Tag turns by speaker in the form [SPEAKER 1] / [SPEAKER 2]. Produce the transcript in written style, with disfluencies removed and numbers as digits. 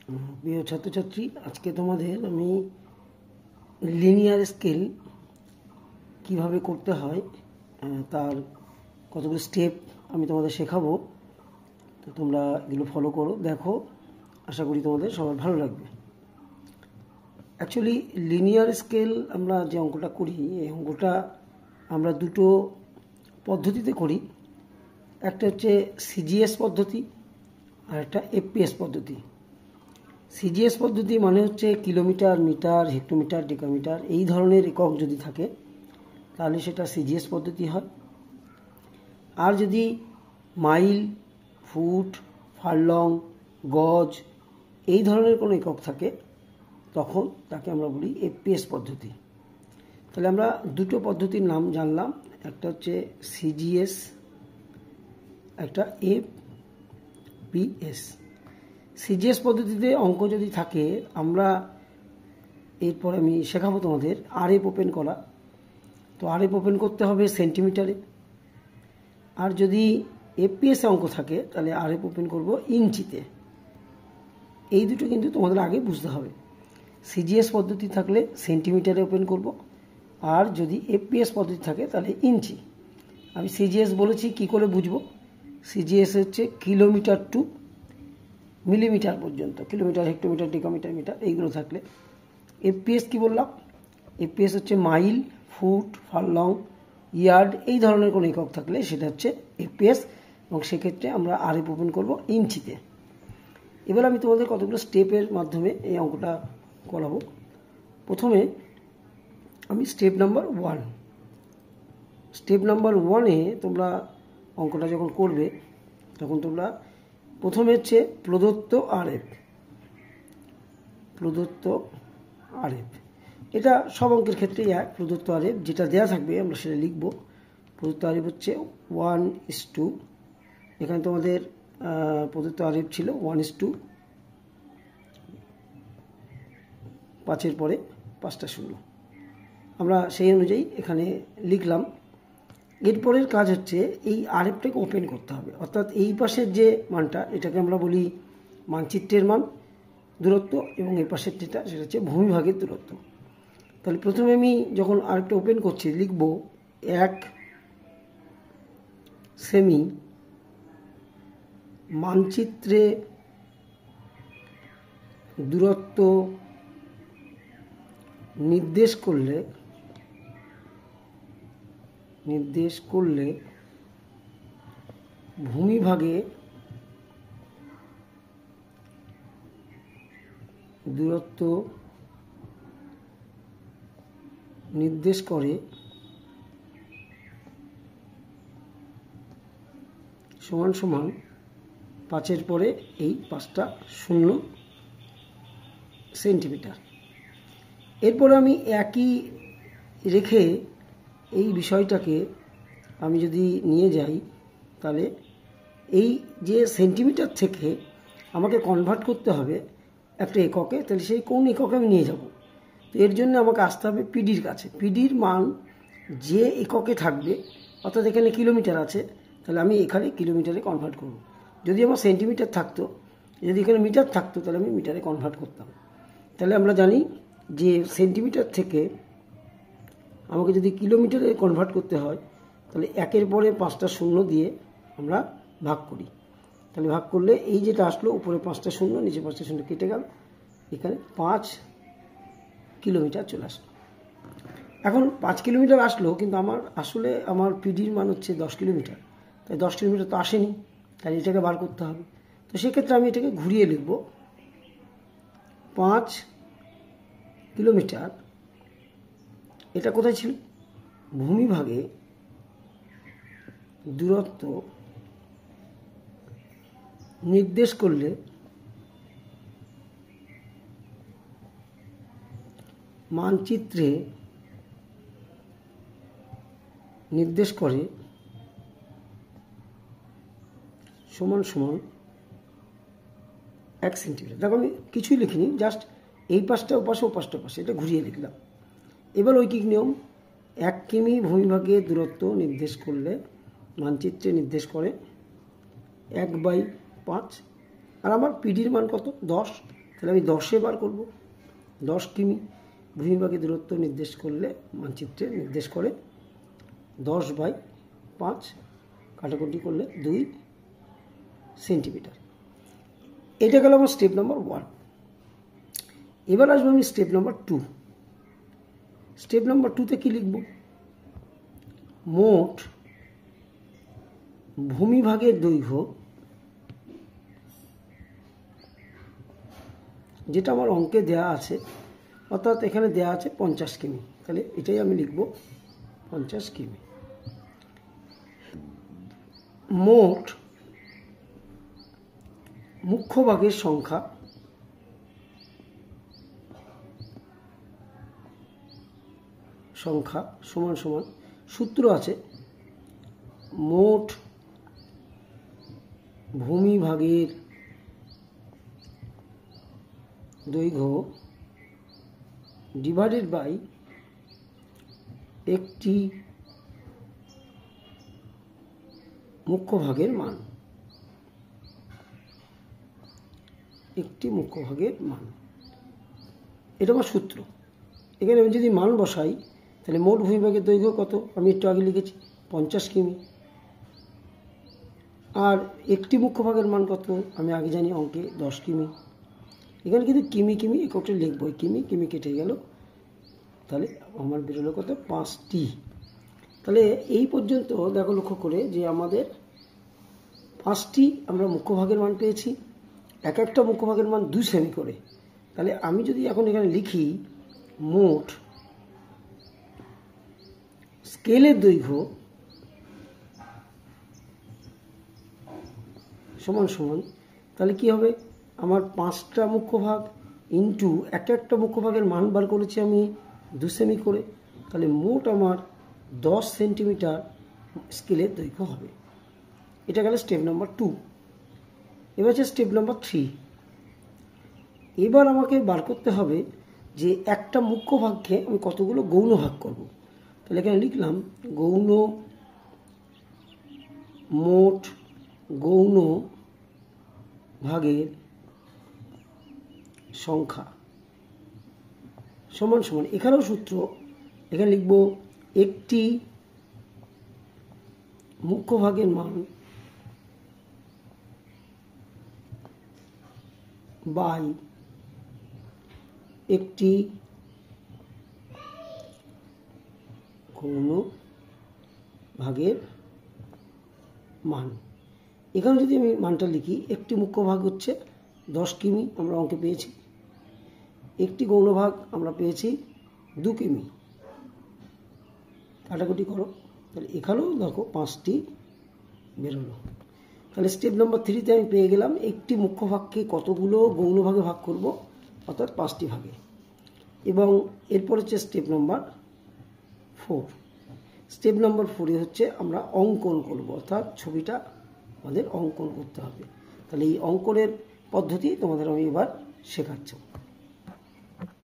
[SPEAKER 1] প্রিয় ছাত্রছাত্রী, আজকে তোমাদের আমি লিনিয়ার স্কেল কিভাবে করতে হয় তার কতগুলো স্টেপ আমি তোমাদের শেখাবো। তো তোমরা এগুলো ফলো করো, দেখো, আশা করি তোমাদের সবার ভালো লাগবে। অ্যাকচুয়ালি লিনিয়ার স্কেল আমরা যে অঙ্কটা করি, এই অঙ্কটা আমরা দুটো পদ্ধতিতে করি। একটা হচ্ছে সিজিএস পদ্ধতি আর একটা এফপিএস পদ্ধতি। সিজিএস পদ্ধতি মানে হচ্ছে কিলোমিটার, মিটার, হেক্টোমিটার, ডেকামিটার এই ধরনের একক যদি থাকে তাহলে সেটা সিজিএস পদ্ধতি হয়। আর যদি মাইল, ফুট, ফারলং, গজ এই ধরনের কোনো একক থাকে তখন তাকে আমরা বলি এফপিএস পদ্ধতি। তাহলে আমরা দুটো পদ্ধতির নাম জানলাম, একটা হচ্ছে সিজিএস, একটা এফপিএস। সিজিএস পদ্ধতিতে অঙ্ক যদি থাকে আমরা এরপর আমি শেখাবো তোমাদের আরএফ ওপেন করা। তো আরএফ ওপেন করতে হবে সেন্টিমিটারে। আর যদি এফপিএসে অঙ্ক থাকে তাহলে আরএফ ওপেন করব ইঞ্চিতে। এই দুটো কিন্তু তোমাদের আগে বুঝতে হবে। সিজিএস পদ্ধতি থাকলে সেন্টিমিটারে ওপেন করব, আর যদি এফপিএস পদ্ধতি থাকে তাহলে ইঞ্চি। আমি সিজিএস বলেছি কি করে বুঝবো। সিজিএস হচ্ছে কিলোমিটার টু মিলিমিটার পর্যন্ত, কিলোমিটার, হেক্টোমিটার, ডেকামিটার, মিটার এইগুলো থাকলে। এফপিএস কি বললাম? এফপিএস হচ্ছে মাইল, ফুট, ফারলং, ইয়ার্ড এই ধরনের কোনো একক থাকলে সেটা হচ্ছে এফপিএস, এবং সেক্ষেত্রে আমরা আরএফ ওপেন করব ইঞ্চিতে। এবার আমি তোমাদের কতগুলো স্টেপের মাধ্যমে এই অঙ্কটা করাবো। প্রথমে আমি স্টেপ নাম্বার 1। স্টেপ নাম্বার 1-এ তোমরা অঙ্কটা যখন করবে তখন তোমরা প্রথমে হচ্ছে প্রদত্ত আরএফ। প্রদত্ত আরএফ এটা সব অঙ্কের ক্ষেত্রে এক। প্রদত্ত আরএফ যেটা দেওয়া থাকবে আমরা সেটা লিখব। প্রদত্ত আরএফ হচ্ছে 1:2। এখানে তোমাদের প্রদত্ত আরএফ ছিল 1:5 5-এর পরে 5টা শূন্য। আমরা সেই অনুযায়ী এখানে লিখলাম। এরপরের কাজ হচ্ছে এই আরএফটাকে ওপেন করতে হবে, অর্থাৎ এই পাশের যে মানটা এটাকে আমরা বলি মানচিত্রের মান, দূরত্ব, এবং এই পাশের যেটা সেটা হচ্ছে ভূমিভাগের দূরত্ব। তাহলে প্রথমে আমি যখন আরেকটা ওপেন করছি লিখব 1 সেমি মানচিত্রে দূরত্ব নির্দেশ করলে ভূমিভাগে দূরত্ব নির্দেশ করে সমান সমান 5-এর পরে এই 5টা শূন্য সেন্টিমিটার। এরপরে আমি একই রেখে এই বিষয়টাকে আমি যদি নিয়ে যাই তাহলে এই যে সেন্টিমিটার থেকে আমাকে কনভার্ট করতে হবে একটা এককে, তাহলে সেই কোন এককে আমি নিয়ে যাব। তো এর জন্য আমাকে আসতে হবে পিডির কাছে। পিডির মান যে এককে থাকবে, অর্থাৎ এখানে কিলোমিটার আছে তাহলে আমি এখানে কিলোমিটারে কনভার্ট করব। যদি আমার সেন্টিমিটার থাকতো, যদি এখানে মিটার থাকতো তাহলে আমি মিটারে কনভার্ট করতাম। তাহলে আমরা জানি যে সেন্টিমিটার থেকে আমাকে যদি কিলোমিটারে কনভার্ট করতে হয় তাহলে 1-এর পরে 5টা শূন্য দিয়ে আমরা ভাগ করি। তাহলে ভাগ করলে এই যেটা আসলো উপরে 5টা শূন্য, নিচে 5টা শূন্য কেটে গেল, এখানে 5 কিলোমিটার চলে আসলো। এখন 5 কিলোমিটার আসলো, কিন্তু আসলে আমার পিডির মান হচ্ছে 10 কিলোমিটার। তাই 10 কিলোমিটার তো আসেনি, তাই এটাকে বার করতে হবে। তো সেক্ষেত্রে আমি এটাকে ঘুরিয়ে লিখব 5 কিলোমিটার। এটা কোথায় ছিল? ভূমিভাগে দূরত্ব নির্দেশ করলে মানচিত্রে নির্দেশ করে সমান সমান 1 সেন্টিমিটার। দেখো আমি কিছুই লিখিনি, জাস্ট এই পাশটা ওপাশে ও পাশটা পাশে এটা ঘুরিয়ে লিখলাম। এবার ঐকিক নিয়ম, 1 কিমি ভূমিভাগে দূরত্ব নির্দেশ করলে মানচিত্রে নির্দেশ করে 1/5। আর আমার পিডির মান কত? 10। তাহলে আমি 10-এ বার করব। 10 কিমি ভূমিভাগের দূরত্ব নির্দেশ করলে মানচিত্রে নির্দেশ করে 10/5, কাটাকুটি করলে 2 সেন্টিমিটার। এটা গেল আমার স্টেপ নাম্বার 1। এবার আসবো আমি স্টেপ নাম্বার 2। স্টেপ নাম্বার 2তে কি লিখব? মোট ভূমিভাগের দৈর্ঘ্য, যেটা আমার অঙ্কে দেয়া আছে, অর্থাৎ এখানে দেয়া আছে 50 কিমি, তাহলে এটাই আমি লিখব 50 কিমি। মোট মুখ্য ভাগের সংখ্যা সমান সমান সূত্র আছে মোট ভূমিভাগের দৈর্ঘ্য ডিভাইডেড বাই একটি মুখ্য ভাগের মান। একটি মুখ্য ভাগের মান, এটা আমার সূত্র। এখানে আমি যদি মান বসাই তাহলে মোট ভূমিভাগের দৈর্ঘ্য কত? আমি একটু আগে লিখেছি 50 কিমি। আর একটি মুখ্য ভাগের মান কত? আমি আগে জানি অঙ্কে 10 কিমি। এখানে কিন্তু কিমি কিমি এককটা লিখবো, কিমি কিমি কেটে গেল, তাহলে আমার বেরোলো কত? 5টি। তাহলে এই পর্যন্ত দেখো লক্ষ্য করে যে আমাদের 5টি আমরা মুখ্য ভাগের মান পেয়েছি, এক একটা মুখ্য ভাগের মান 2 সেমি করে। তাহলে আমি যদি এখন এখানে লিখি মোট স্কেলের দৈর্ঘ্য সমান সমান, তাহলে কি হবে? আমার 5টা মুখ্য ভাগ ইন্টু এক একটা মুখ্য ভাগের মান বার করেছি আমি 2 সেমি করে, তাহলে মোট আমার 10 সেন্টিমিটার স্কেলের দৈর্ঘ্য হবে। এটা গেল স্টেপ নাম্বার 2। এবার হচ্ছে স্টেপ নাম্বার 3। এবার আমাকে বার করতে হবে যে একটা মুখ্য ভাগকে আমি কতগুলো গৌণ ভাগ করব। তাহলে এখানে লিখলাম গৌণ মোট গৌণ ভাগের সংখ্যা সমান সমান, এখানেও সূত্র, এখানে লিখব একটি মুখ্য ভাগের মান বাই একটি গৌণ ভাগের মান। এখানে যদি আমি মানটা লিখি, একটি মুখ্য ভাগ হচ্ছে 10 কিমি আমরা অঙ্কে পেয়েছি, একটি গৌণ ভাগ আমরা পেয়েছি 2 কিমি, কাটাকুটি করো, তাহলে এখানেও দেখো 5টি বেরোলো। তাহলে স্টেপ নাম্বার 3তে আমি পেয়ে গেলাম একটি মুখ্য ভাগকে কতগুলো গৌণ ভাগে ভাগ করব, অর্থাৎ 5টি ভাগে। এবং এরপর হচ্ছে স্টেপ নাম্বার 4। স্টেপ নাম্বার 4-এ হচ্ছে আমরা অঙ্কন করব, অর্থাৎ ছবিটা আমাদের অঙ্কন করতে হবে। তাহলে এই অঙ্কনের পদ্ধতি তোমাদের আমি এবার শেখাচ্ছি।